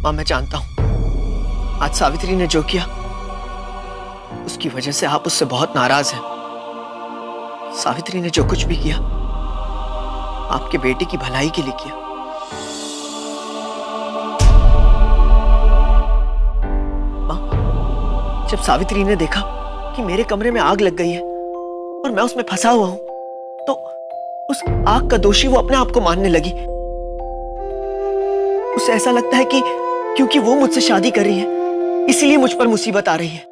मां, मैं जानता हूं आज सावित्री ने जो किया उसकी वजह से आप उससे बहुत नाराज हैं। सावित्री ने जो कुछ भी किया आपके बेटे की भलाई के लिए किया। मां, जब सावित्री ने देखा कि मेरे कमरे में आग लग गई है और मैं उसमें फंसा हुआ हूं, तो उस आग का दोषी वो अपने आप को मानने लगी। उसे ऐसा लगता है कि क्योंकि वो मुझसे शादी कर रही है इसलिए मुझ पर मुसीबत आ रही है।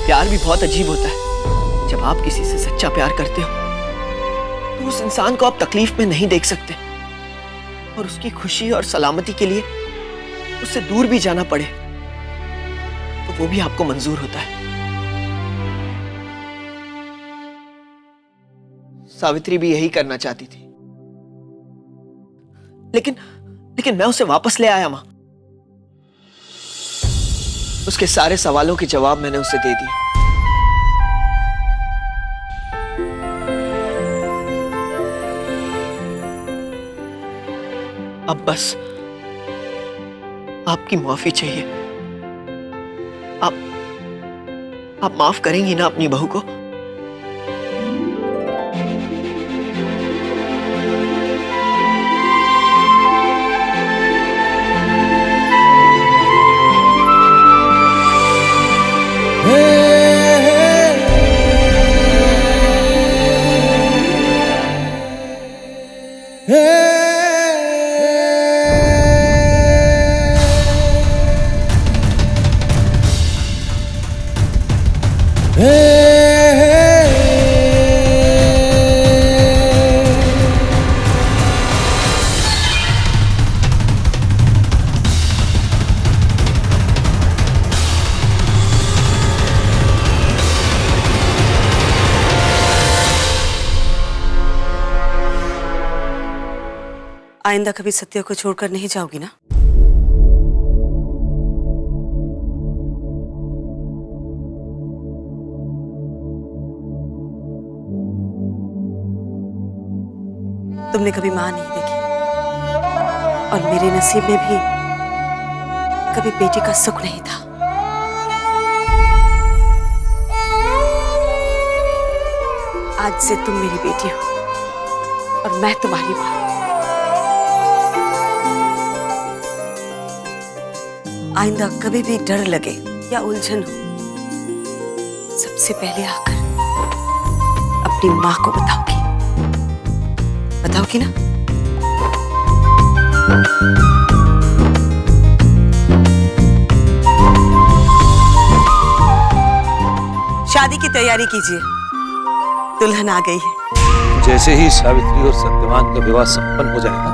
प्यार भी बहुत अजीब होता है। जब आप किसी से सच्चा प्यार करते हो तो उस इंसान को आप तकलीफ में नहीं देख सकते और उसकी खुशी और सलामती के लिए उससे दूर भी जाना पड़े तो वो भी आपको मंजूर होता है। सावित्री भी यही करना चाहती थी, लेकिन मैं उसे वापस ले आया मां। उसके सारे सवालों के जवाब मैंने उसे दे दिए। अब बस आपकी माफी चाहिए। आप माफ करेंगी ना अपनी बहू को? आइंदा कभी सत्य को छोड़कर नहीं जाओगी ना? तुमने कभी मां नहीं देखी और मेरे नसीब में भी कभी बेटी का सुख नहीं था। आज से तुम मेरी बेटी हो और मैं तुम्हारी मां। आइंदा कभी भी डर लगे या उलझन हो, सबसे पहले आकर अपनी मां को बताओगी ना? शादी की तैयारी कीजिए, दुल्हन आ गई है। जैसे ही सावित्री और सत्यवान का विवाह संपन्न हो जाएगा,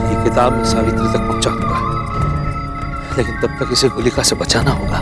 ये किताब मैं सावित्री तक पहुंचा दूंगा, लेकिन तब तक इसे होलिका से बचाना होगा।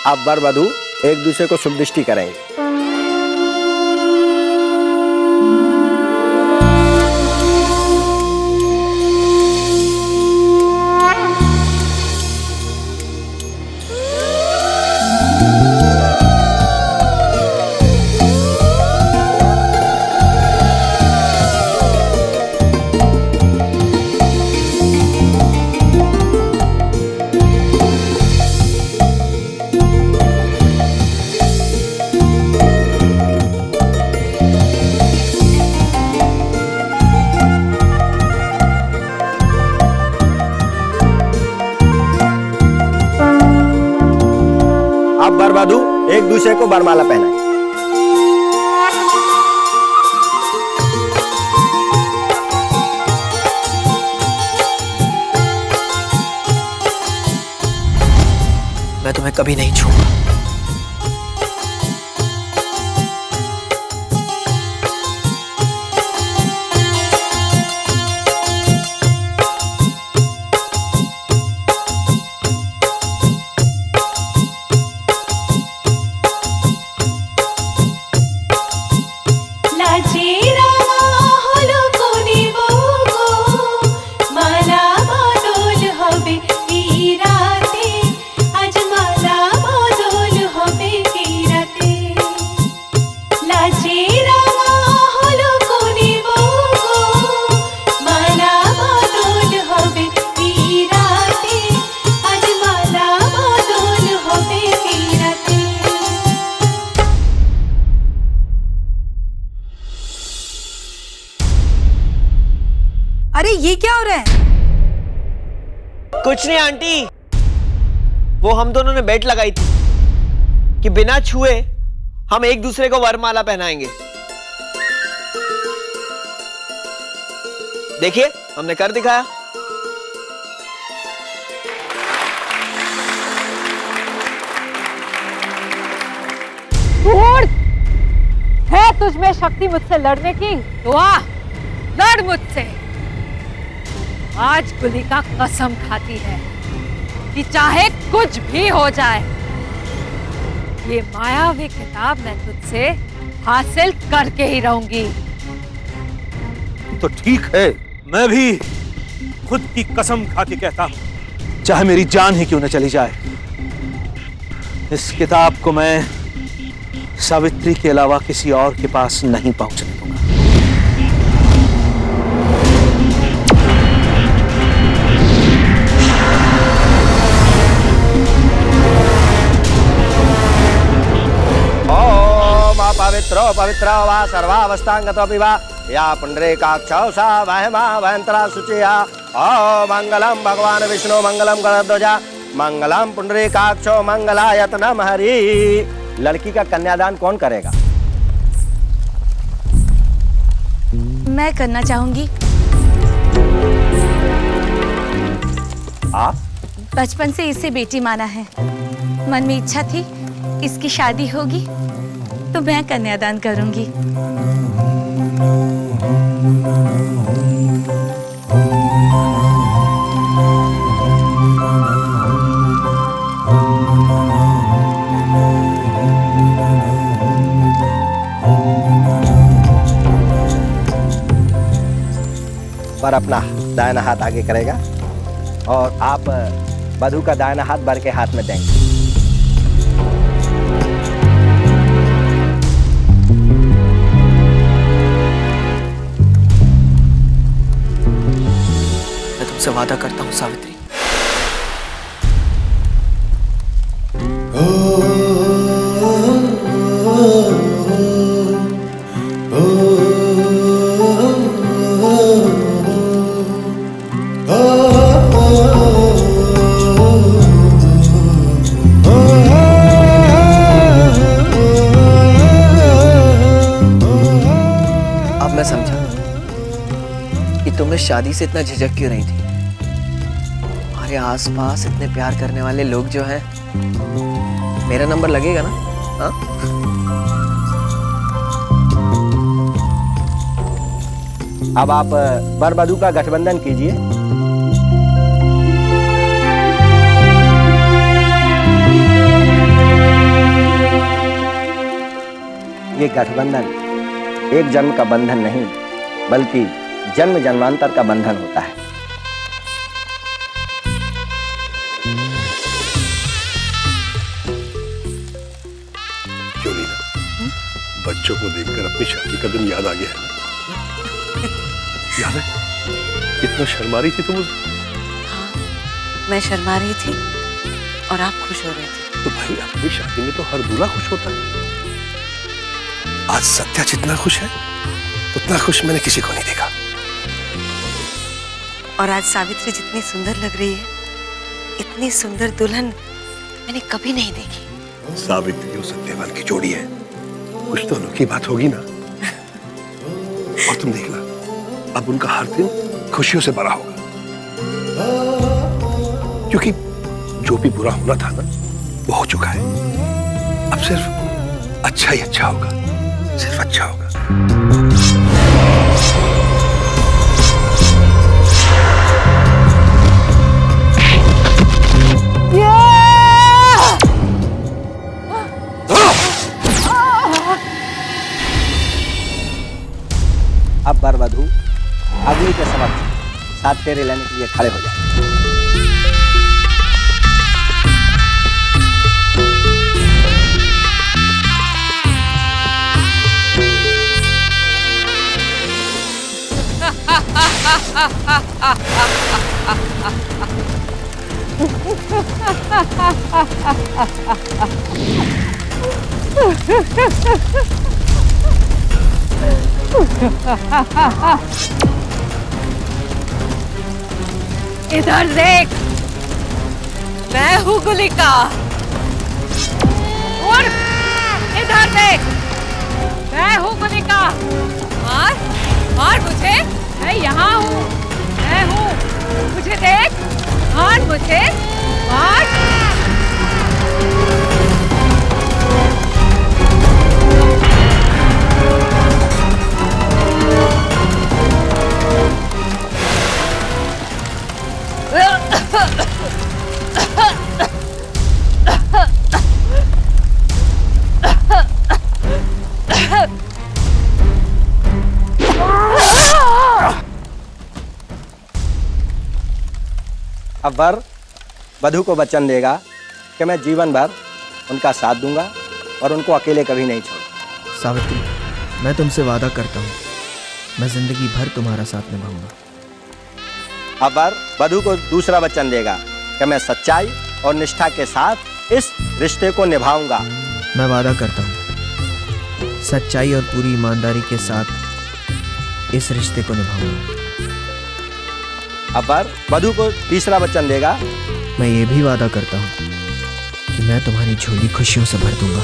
अब वर वधू एक दूसरे को शुभ दृष्टि करेंगे। अब वर वधू एक दूसरे को वरमाला पहनाएं। मैं तुम्हें कभी नहीं छूऊंगा। अरे ये क्या हो रहा है? कुछ नहीं आंटी, वो हम दोनों ने बेट लगाई थी कि बिना छुए हम एक दूसरे को वरमाला पहनाएंगे। देखिए, हमने कर दिखाया। है तुझमें शक्ति मुझसे लड़ने की तो आ, लड़ मुझसे। आज गुलिका कसम खाती है कि चाहे कुछ भी हो जाए, ये मायावी किताब मैं तुझसे हासिल करके ही रहूंगी। तो ठीक है, मैं भी खुद की कसम खा के कहता हूं, चाहे मेरी जान ही क्यों न चली जाए, इस किताब को मैं सावित्री के अलावा किसी और के पास नहीं पहुंचने दूंगा। पवित्रो पवित्रो वा सर्वावस्थांगतोऽपि वा या पुण्डरीकाक्षौ सा वहमा वहंतरा शुचिया। ओम मंगलम भगवान विष्णु मंगलम गणध्वजा मंगलम पुण्डरीकाक्षो मंगलायतनम हरि। लड़की का कन्यादान कौन करेगा? मैं करना चाहूंगी। आप? बचपन से इसे बेटी माना है, मन में इच्छा थी इसकी शादी होगी तो मैं कन्यादान करूंगी। पर अपना दाहिना हाथ आगे करेगा और आप वधू का दाहिना हाथ वर के हाथ में देंगे। मैं तुमसे वादा करता हूं सावित्री, अब मैं समझा कि तुमने शादी से इतना झिझक क्यों रही थी। हमारे आसपास इतने प्यार करने वाले लोग जो हैं, मेरा नंबर लगेगा ना? हाँ? अब आप वर वधू का गठबंधन कीजिए। ये गठबंधन एक जन्म का बंधन नहीं, बल्कि जन्म जन्मांतर का बंधन होता है। क्यों नीना, बच्चों को देखकर अपनी शादी का दिन याद आ गया है ना? याद है कितना शर्मा रही थी तुम उस? हाँ, मैं शर्मा रही थी और आप खुश हो रहे थे। तो भाई अपनी शादी में तो हर दूल्हा खुश होता है। आज सत्या जितना खुश है उतना खुश मैंने किसी को नहीं देखा। और आज सावित्री जितनी सुंदर लग रही है, इतनी सुंदर दुल्हन मैंने कभी नहीं देखी। सावित्री और सत्यवान की जोड़ी है, कुछ तो अनोखी बात होगी ना। और तुम देखना, अब उनका हर दिन खुशियों से भरा होगा, क्योंकि जो भी बुरा होना था ना वो हो चुका है। अब सिर्फ अच्छा ही अच्छा होगा, सिर्फ अच्छा होगा। अब वर वधू अग्नि के समक्ष 7 फेरे लेने के लिए खड़े हो जाए। इधर देख, मैं हूँ गुलिका। और इधर देख, मैं हूँ गुलिका। मार मार मुझे, मैं यहाँ हूँ, मैं हूँ। मुझे देख, मार मुझे, मार। अब वर वधू को वचन देगा कि मैं जीवन भर उनका साथ दूंगा और उनको अकेले कभी नहीं छोड़ूंगा। सावित्री, मैं तुमसे वादा करता हूँ, मैं जिंदगी भर तुम्हारा साथ निभाऊंगा। अब वर वधू को दूसरा वचन देगा कि मैं सच्चाई और निष्ठा के साथ इस रिश्ते को निभाऊंगा। मैं वादा करता हूँ, सच्चाई और पूरी ईमानदारी के साथ इस रिश्ते को निभाऊंगा। अब वर वधू को तीसरा वचन देगा, मैं ये भी वादा करता हूँ कि मैं तुम्हारी झोली खुशियों से भर दूंगा।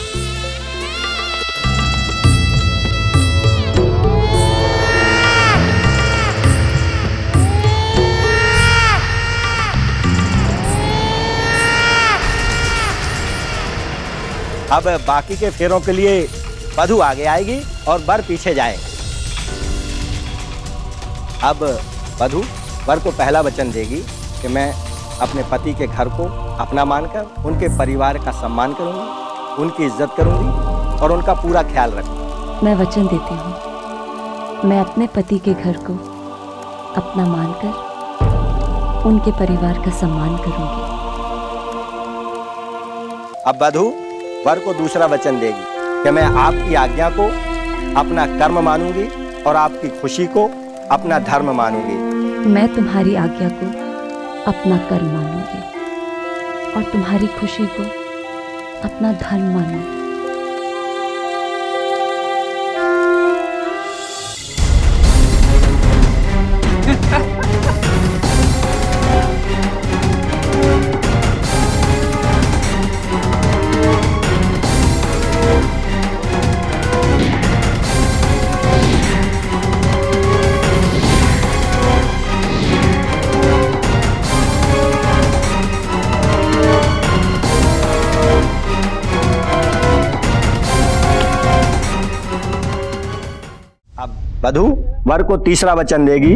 अब बाकी के फेरों के लिए वधू आगे आएगी और वर पीछे जाएगा। अब वधू वर को पहला वचन देगी कि मैं अपने पति के घर को अपना मानकर उनके परिवार का सम्मान करूंगी, उनकी इज्जत करूंगी और उनका पूरा ख्याल रखूंगी। मैं वचन देती हूँ, मैं अपने पति के घर को अपना मानकर उनके परिवार का सम्मान करूंगी। अब वधू वर को दूसरा वचन देगी कि मैं आपकी आज्ञा को अपना कर्म मानूंगी और आपकी खुशी को अपना धर्म मानूंगी। मैं तुम्हारी आज्ञा को अपना कर्म मानूंगी और तुम्हारी खुशी को अपना धर्म मानूंगी। वधू वर को तीसरा वचन देगी,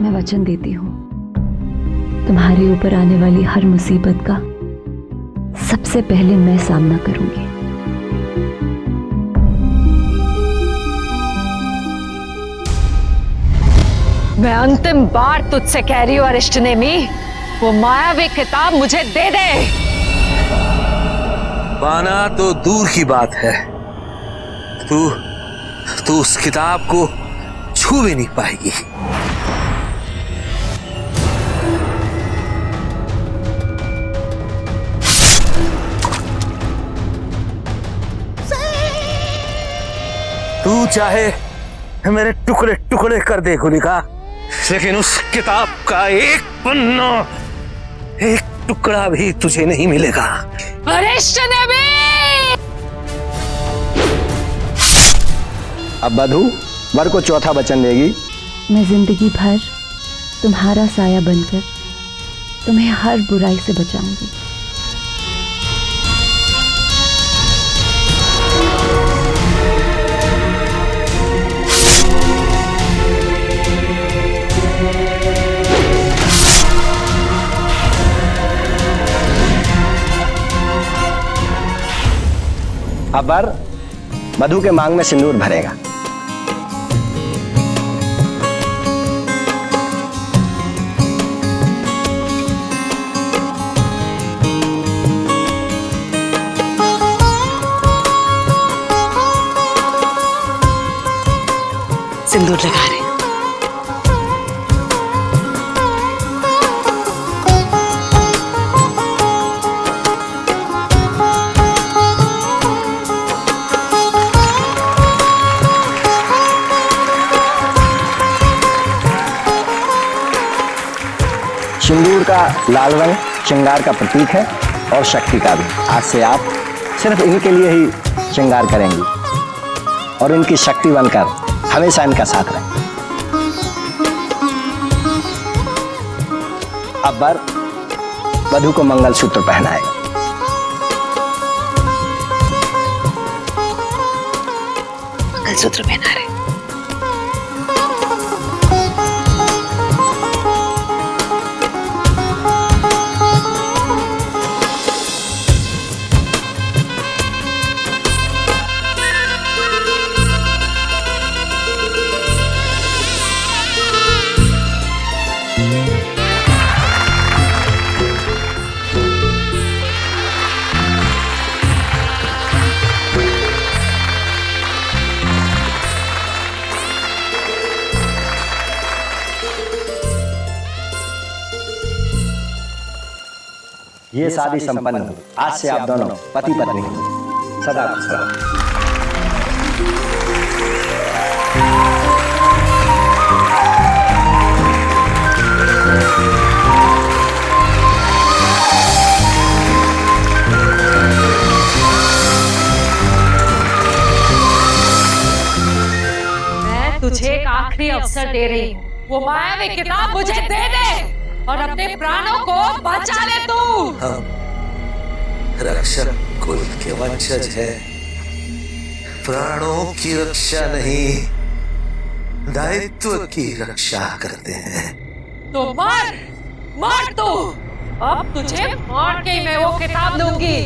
मैं वचन देती हूँ, तुम्हारे ऊपर आने वाली हर मुसीबत का सबसे पहले मैं सामना करूंगी। मैं अंतिम बार तुझसे कह रही हूँ अरिष्टनेमी, वो मायावी किताब मुझे दे दे। पाना तो दूर की बात है, तू उस किताब को छू भी नहीं पाएगी। तू चाहे मेरे टुकड़े टुकड़े कर दे गुलिका, लेकिन उस किताब का एक पन्ना, एक टुकड़ा भी तुझे नहीं मिलेगा। अरिष्टनेमी! अब वधू वर को चौथा वचन देगी। मैं जिंदगी भर तुम्हारा साया बनकर तुम्हें हर बुराई से बचाऊंगी। अब वर वधू के मांग में सिंदूर भरेगा। सिंदूर लगा रहे हैं। सिंदूर का लाल रंग श्रृंगार का प्रतीक है और शक्ति का भी। आज से आप सिर्फ इनके लिए ही श्रृंगार करेंगी और इनकी शक्ति बनकर हमेशा इनका साथ रहें। अब वर वधू को मंगलसूत्र पहनाएगा। मंगलसूत्र पहना रहे हैं। ये शादी संपन्न हुई। आज से आप दोनों पति पत्नी सदा खुश रहो। मैं तुझे एक आखिरी अवसर दे रही हूँ, वो मायावी किताब मुझे दे दे और अपने प्राणों को बचा ले तू। हम रक्षक कुल के वंशज है, प्राणों की रक्षा नहीं दायित्व की रक्षा करते हैं। तो मार तू, अब तुझे मार के मैं वो किताब दूंगी।